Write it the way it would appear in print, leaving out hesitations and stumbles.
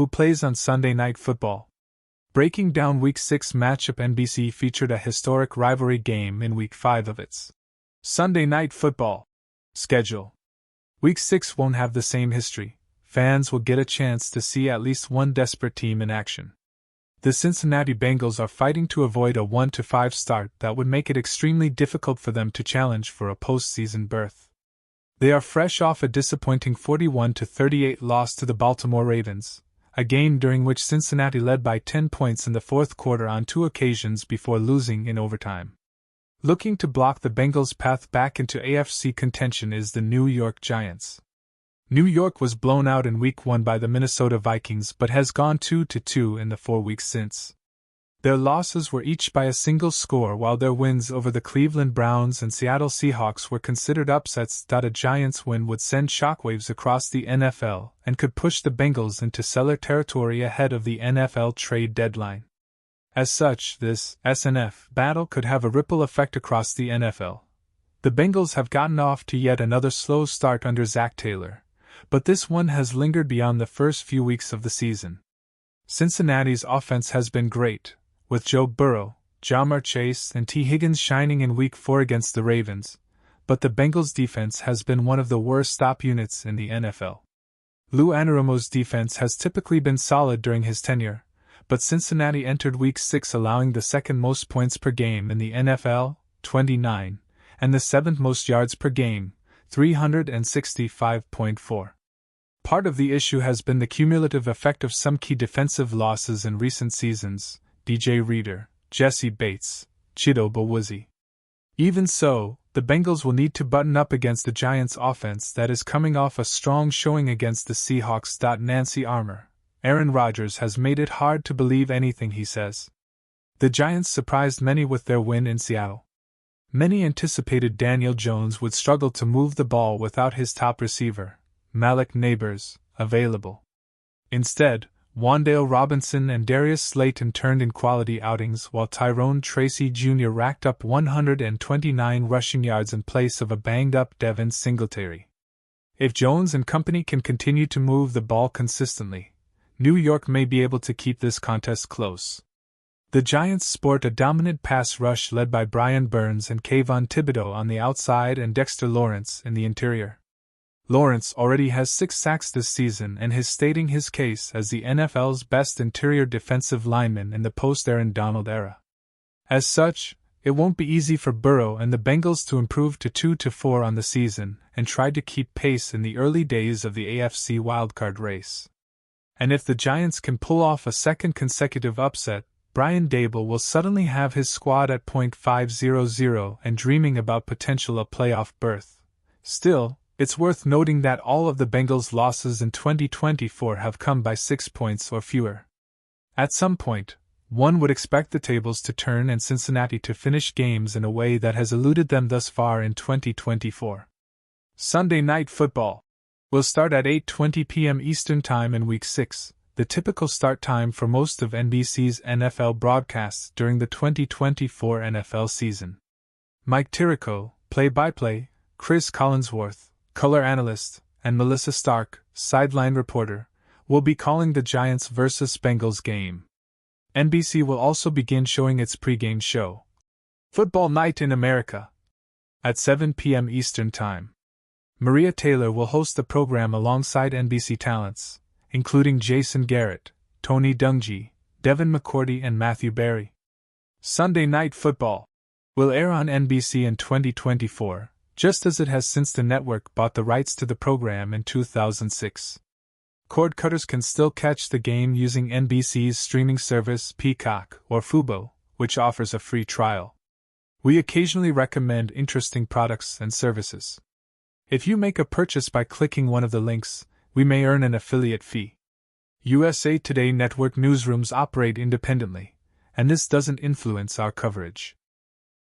who plays on Sunday Night Football. Breaking down Week 6 matchup, NBC featured a historic rivalry game in Week 5 of its Sunday Night Football schedule. Week 6 won't have the same history. Fans will get a chance to see at least one desperate team in action. The Cincinnati Bengals are fighting to avoid a 1-5 start that would make it extremely difficult for them to challenge for a postseason berth. They are fresh off a disappointing 41-38 loss to the Baltimore Ravens, a game during which Cincinnati led by 10 points in the fourth quarter on 2 occasions before losing in overtime. Looking to block the Bengals' path back into AFC contention is the New York Giants. New York was blown out in Week 1 by the Minnesota Vikings but has gone 2-2 in the 4 weeks since. Their losses were each by a single score, while their wins over the Cleveland Browns and Seattle Seahawks were considered upsets. A Giants win would send shockwaves across the NFL and could push the Bengals into seller territory ahead of the NFL trade deadline. As such, this SNF battle could have a ripple effect across the NFL. The Bengals have gotten off to yet another slow start under Zach Taylor, but this one has lingered beyond the first few weeks of the season. Cincinnati's offense has been great, with Joe Burrow, Ja'Marr Chase, and T. Higgins shining in Week 4 against the Ravens, but the Bengals' defense has been one of the worst stop units in the NFL. Lou Anarumo's defense has typically been solid during his tenure, but Cincinnati entered Week 6 allowing the second most points per game in the NFL, 29, and the 7th most yards per game, 365.4. Part of the issue has been the cumulative effect of some key defensive losses in recent seasons: DJ Reader, Jesse Bates, Chido Bawuzi. Even so, the Bengals will need to button up against the Giants' offense that is coming off a strong showing against the Seahawks. Nancy Armour, Aaron Rodgers has made it hard to believe anything he says. The Giants surprised many with their win in Seattle. Many anticipated Daniel Jones would struggle to move the ball without his top receiver, Malik Nabers, available. Instead, Wan'Dale Robinson and Darius Slayton turned in quality outings, while Tyrone Tracy Jr. racked up 129 rushing yards in place of a banged-up Devin Singletary. If Jones and company can continue to move the ball consistently, New York may be able to keep this contest close. The Giants sport a dominant pass rush led by Brian Burns and Kayvon Thibodeau on the outside and Dexter Lawrence in the interior. Lawrence already has 6 sacks this season and is stating his case as the NFL's best interior defensive lineman in the post-Aaron Donald era. As such, it won't be easy for Burrow and the Bengals to improve to 2-4 on the season and try to keep pace in the early days of the AFC wildcard race. And if the Giants can pull off a second consecutive upset, Brian Daboll will suddenly have his squad at .500 and dreaming about potential a playoff berth. Still, it's worth noting that all of the Bengals' losses in 2024 have come by 6 points or fewer. At some point, one would expect the tables to turn and Cincinnati to finish games in a way that has eluded them thus far in 2024. Sunday Night Football will start at 8:20 p.m. Eastern Time in Week 6, the typical start time for most of NBC's NFL broadcasts during the 2024 NFL season. Mike Tirico, play-by-play, Chris Collinsworth, color analyst, and Melissa Stark, sideline reporter, will be calling the Giants vs. Bengals game. NBC will also begin showing its pregame show, Football Night in America, at 7 p.m. Eastern Time. Maria Taylor will host the program alongside NBC talents, including Jason Garrett, Tony Dungy, Devin McCourty, and Matthew Berry. Sunday Night Football will air on NBC in 2024, just as it has since the network bought the rights to the program in 2006. Cord cutters can still catch the game using NBC's streaming service Peacock or Fubo, which offers a free trial. We occasionally recommend interesting products and services. If you make a purchase by clicking one of the links, we may earn an affiliate fee. USA Today network newsrooms operate independently, and this doesn't influence our coverage.